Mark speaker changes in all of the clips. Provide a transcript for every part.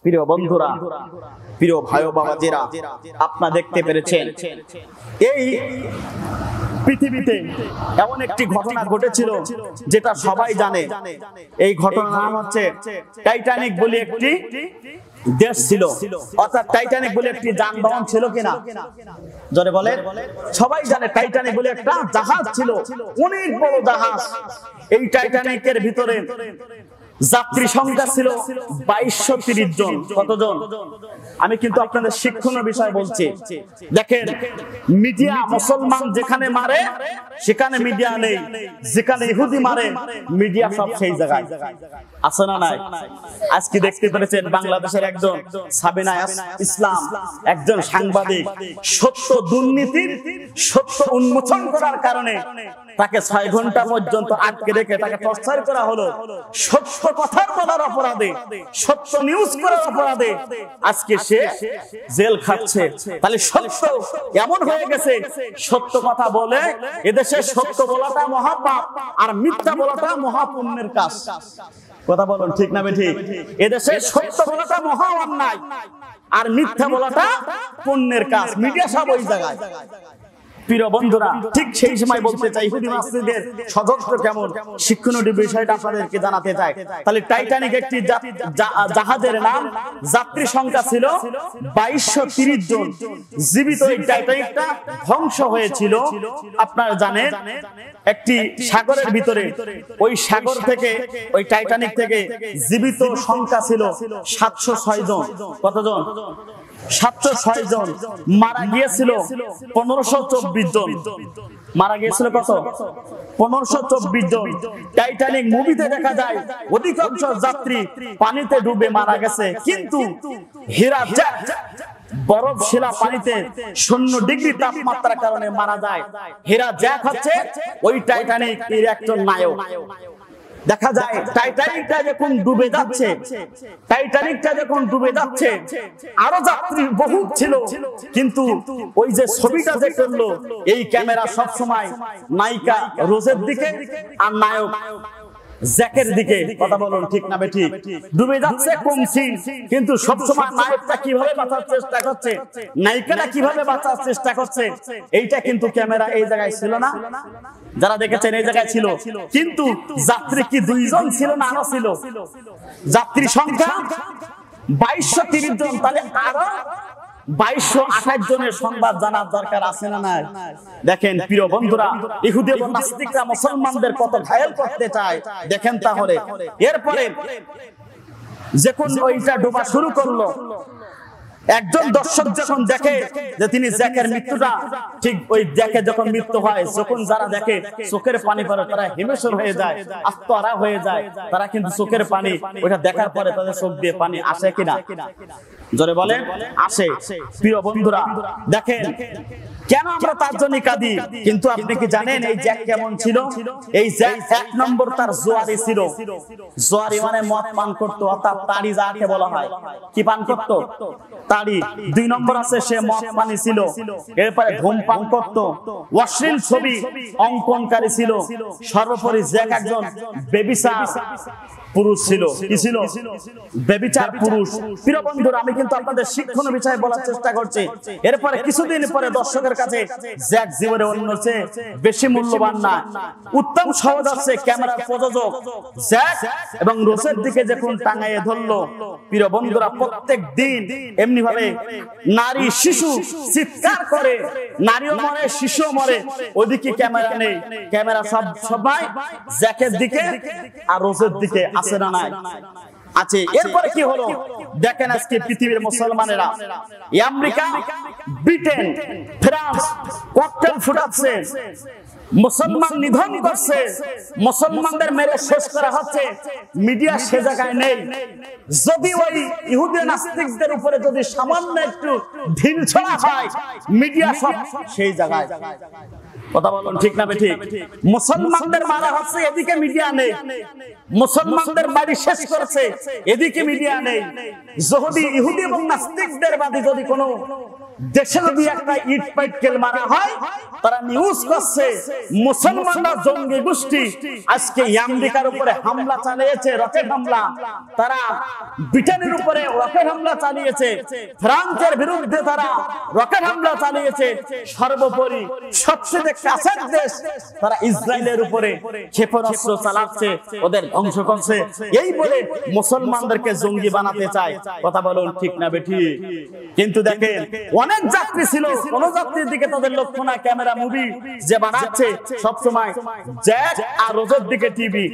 Speaker 1: প্রিয় বন্ধুরা, প্রিয় ভাই ও বাবাজিরা, আপনারা দেখতে পেরেছেন এই পৃথিবীতে এমন একটি ঘটনা ঘটেছিল যেটা সবাই জানে। এই ঘটনার নাম হচ্ছে টাইটানিক বলে একটি দেশ ছিল, অর্থাৎ টাইটানিক বলে একটি যানবাহন ছিল কিনা জোরে বলেন। সবাই জানে টাইটানিক বলে একটা জাহাজ ছিল, অনেক বড় জাহাজ। এই টাইটানিকের ভিতরে যাত্রী সংখ্যা ছিল 2230 জন। কতজন? আমি কিন্তু আপনাদের শিক্ষণীয় বিষয় বলছি। দেখেন, মিডিয়া মুসলমান যেখানে মারে সেখানে মিডিয়া নেই, যেখানে ইহুদি মারে মিডিয়া সব সেই জায়গায় আছে না নাই? আজকে দেখতে পেরেছেন বাংলাদেশের একজন সাবিনা ইসলাম, একজন সাংবাদিক, সত্য দুর্নীতির সত্য উন্মোচন করার কারণে তাকে 6 ঘন্টা পর্যন্ত আটকে রেখে তাকে টর্চার করা হলো। সত্য কথা বলার অপরাধে, সত্য নিউজ করার অপরাধে আজকে সে জেল খাচ্ছে। তাহলে সত্য এমন হয়ে গেছে, সত্য কথা বলে এদেশে সত্য বলাটা মহাপাপ আর মিথ্যা বলাটা মহাপুণ্যের কাজ। কথা বলুন ঠিক না ঠিক? এদেশে সত্য বলাটা মহা অন্যায় আর মিথ্যা বলাটা পুণ্যের কাজ। মিডিয়া সব ওই জায়গায়। প্রিয় বন্ধুরা, ঠিক সেই সময় বলতে চাই ইহুদি নাস্তিকদের ষড়যন্ত্র কেমন, শিক্ষণীয় বিষয়টা আপনাদেরকে জানাতে চাই। তাহলে টাইটানিক একটি জাহাজের নাম, যাত্রী সংখ্যা ছিল 2230 জন। জীবিত এই টাইটানিকটা ধ্বংস হয়েছিল আপনারা জানেন একটি সাগরের ভিতরে। ওই সাগর থেকে, ওই টাইটানিক থেকে জীবিত সংখ্যা ছিল 706 জন। কতজন? 706 জন। মারা গিয়েছিল 1524 জন। মারা গিয়েছিল কত? 1524 জন। টাইটানিক মুভিতে দেখা যায় অধিকাংশ যাত্রী পানিতে ডুবে মারা গেছে, কিন্তু হীরা জ্যাক বরফ শিলা পানিতে 0 ডিগ্রি তাপমাত্রার কারণে মারা যায়। হীরা জ্যাক হচ্ছে ওই টাইটানিক এর একজন নায়ক। দেখা যায় টাইটানিকটা যখন ডুবে যাচ্ছে, টাইটানিকটা যখন ডুবে যাচ্ছে আরো যাত্রী বহুত ছিল, কিন্তু ওই যে ছবিটা যে করলো এই ক্যামেরা সব সময় নায়িকা রোজের দিকে আর নায়ক জ্যাকের দিকে। কথা বলুন ঠিক না ঠিক? ডুবে যাচ্ছে কোন সিন, কিন্তু সব সময় নায়কটা কিভাবে বাঁচার চেষ্টা করছে, নায়িকাটা কিভাবে বাঁচার চেষ্টা করছে, এইটা কিন্তু ক্যামেরা এই জায়গায় ছিল না। যারা দেখেছেন এই জায়গায় ছিল, কিন্তু যাত্রী কি 2 জন ছিল না আরো ছিল? যাত্রী সংখ্যা 2230 জন। তাহলে আরো 2228 জনের সংবাদ জানার দরকার আছে না নাই? দেখেন প্রিয় বন্ধুরা, ইহুদি এবং নাস্তিকরা মুসলমানদের কত ঘায়েল করতে চায় দেখেন। তাহলে এরপরে যখন ওইটা ডোবা শুরু করলো, একজন দর্শক যখন দেখে যে তিনি জ্যাকের মৃত্যুটা, ঠিক ওই জ্যাকে যখন মৃত্যু হয়, যখন যারা দেখে চোখের পানি পড়ে, তারা হিমেশ্বর হয়ে যায়, আত্মহারা হয়ে যায়। তারা কিন্তু চোখের পানি ওইটা দেখার পরে তাদের চোখ দিয়ে পানি আসে কিনা জোরে বলেন? আসে। প্রিয় বন্ধুরা দেখেন, কেন আমরা তার জন্য কাঁদি? কিন্তু আপনি কি জানেন এই জ্যাক কেমন ছিল? এই জ্যাক 1 নম্বর তার জোয়ারি ছিল। জোয়ারি মানে মদ পান করতো, অর্থাৎ তাড়ি যাকে বলা হয়। কি পান করতো? তাড়ি। 2 নম্বর আছে সে মদ পানি ছিল। এরপরে ধূমপান করতো, অশ্লীল ছবি অঙ্কনকারী ছিল। সর্বোপরি জ্যাক একজন বেবিচার পুরুষ ছিল। কি ছিল? বেবিচার পুরুষ। প্রিয় বন্ধুরা, আমি কিন্তু আপনাদের শিক্ষণীয় বিষয় বলার চেষ্টা করছি। এরপরে কিছুদিন পরে দর্শকের কাছে জ্যাক জীবনে অন্য চেয়ে বেশি মূল্যবান না, উত্তম সহজ আছে ক্যামেরার প্রযোজক জ্যাক এবং রোজের দিকে যখন টাঙাইয়ে ধরলো, প্রিয় বন্ধুরা প্রত্যেক দিন এমনি ভাবে নারী শিশু চিৎকার করে, নারীও মরে শিশুও মরে, ওদিকে ক্যামেরা নেই, ক্যামেরা সবাই জ্যাকের দিকে আর রোজের দিকে আছে না নাই? আছে। এরপরে কি হলো দেখেন, আজকে পৃথিবীর মুসলমানেরা আমেরিকা, ব্রিটেন, ফ্রান্স ককটেল ফুটাচ্ছে, মুসলমান নিধন করছে, মুসলমানদের মেরে শেষ করা হচ্ছে। মিডিয়া সে জায়গায় নেই। যদি ওই ইহুদি নাস্তিকদের উপরে যদি সামান্য একটু ঢিল ছড়া হয়, মিডিয়া সব সেই জায়গায়। কথা বলুন ঠিক না ঠিক? মুসলমানদের মারা হচ্ছে, এদিকে মিডিয়া নেই। মুসলমানদের বাড়ি শেষ করেছে, এদিকে মিডিয়া নেই। যদি ইহুদি এবং নাস্তিকদের বাদে যদি কোনো দেশে যদি একটা ইট পাটকেল মারা হয়, তারা নিউজ করছে মুসলমানরা জঙ্গি গোষ্ঠী আজকে আমেরিকার উপরে হামলা চালিয়েছে, রকেট হামলা। তারা ব্রিটেনের উপরে রকেট হামলা চালিয়েছে, ফ্রান্সের বিরুদ্ধে তারা রকেট হামলা চালিয়েছে, সর্বোপরি সবচেয়ে কাছের দেশ তারা ইসরায়েলের উপরে ক্ষেপণাস্ত্র চালাচ্ছে, ওদের ধ্বংস করছে। এই বলে মুসলমানদেরকে জঙ্গি বানাতে চায়। কথা বলুন ঠিক না বেঠিক? কিন্তু দেখেন অনেক যাত্রী ছিল, কোন যাত্রীর দিকে তাদের লক্ষ্য না। ক্যামেরা মুভি যে বানাচ্ছে সবসময় জ্যাক আর রোজের দিকে টিভি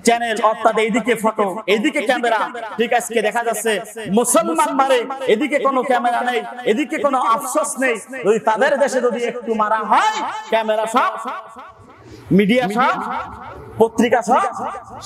Speaker 1: চ্যানেল, অর্থাৎ এইদিকে ফটো এইদিকে ক্যামেরা। ঠিক আজকে দেখা যাচ্ছে মুসলমান মারে, এদিকে কোনো ক্যামেরা নেই, এদিকে কোনো আফসোস নেই। যদি তাদের দেশে যদি একটু মারা হয়, ক্যামেরা সব, মিডিয়া সব, পত্রিকা সব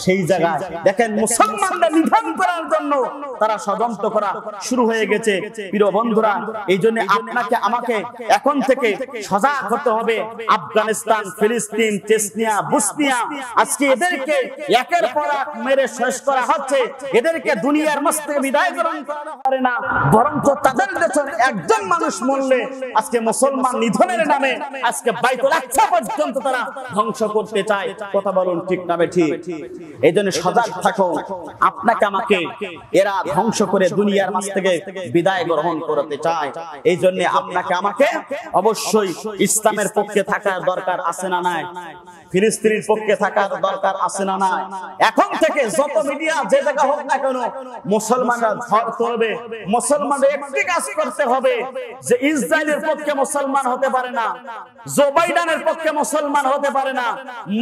Speaker 1: সেই জায়গায়। দেখেন মুসলমানদের নিধন করার জন্য তারা ষড়যন্ত্র করা শুরু হয়ে গেছে। প্রিয় বন্ধুরা, এই জন্য আপনাকে আমাকে এখন থেকে সজাগ হতে হবে। আফগানিস্তান, ফিলিস্তিন, চেচনিয়া, বসনিয়া, আজকে এদেরকে একের পর এক মেরে শেষ করা হচ্ছে। এদেরকে দুনিয়ার মস্তে বিদায় গ্রহণ করা পারে না, বরঞ্চ তাদের দেশের একজন মানুষ মরলে আজকে মুসলমান নিধনের নামে আজকে বাইতুল আকসা পর্যন্ত তারা ধ্বংস করতে চায়। কথা বলুন ঠিক না ঠিক? এই জন্য সজাগ থাকো। আপনাকে আমাকে এরা ধ্বংস করে দুনিয়ার মাঝ থেকে বিদায় গ্রহণ করতে চায়। এই জন্য আপনাকে আমাকে অবশ্যই ইসলামের পক্ষে থাকার দরকার আছে না নাই? ফিলিস্তিনের পক্ষে থাকার দরকার আছে না নাই? এখন থেকে যত মিডিয়া যে জায়গা হোক না কেন, মুসলমানরা ঝড় তুলবে। মুসলমানদের একটি কাজ করতে হবে যে ইসরায়েলের পক্ষে মুসলমান হতে পারে না, জো বাইডেনের পক্ষে মুসলমান হতে পারে না।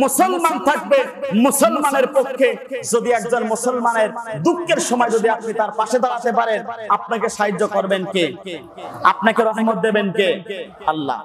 Speaker 1: মুসলমান থাকবে মুসলমানের পক্ষে। যদি একজন মুসলমানের দুঃখের সময় যদি আপনি তার পাশে দাঁড়াতে পারেন, আপনাকে সাহায্য করবেন কে? আপনাকে রহমত দেবেন কে? আল্লাহ।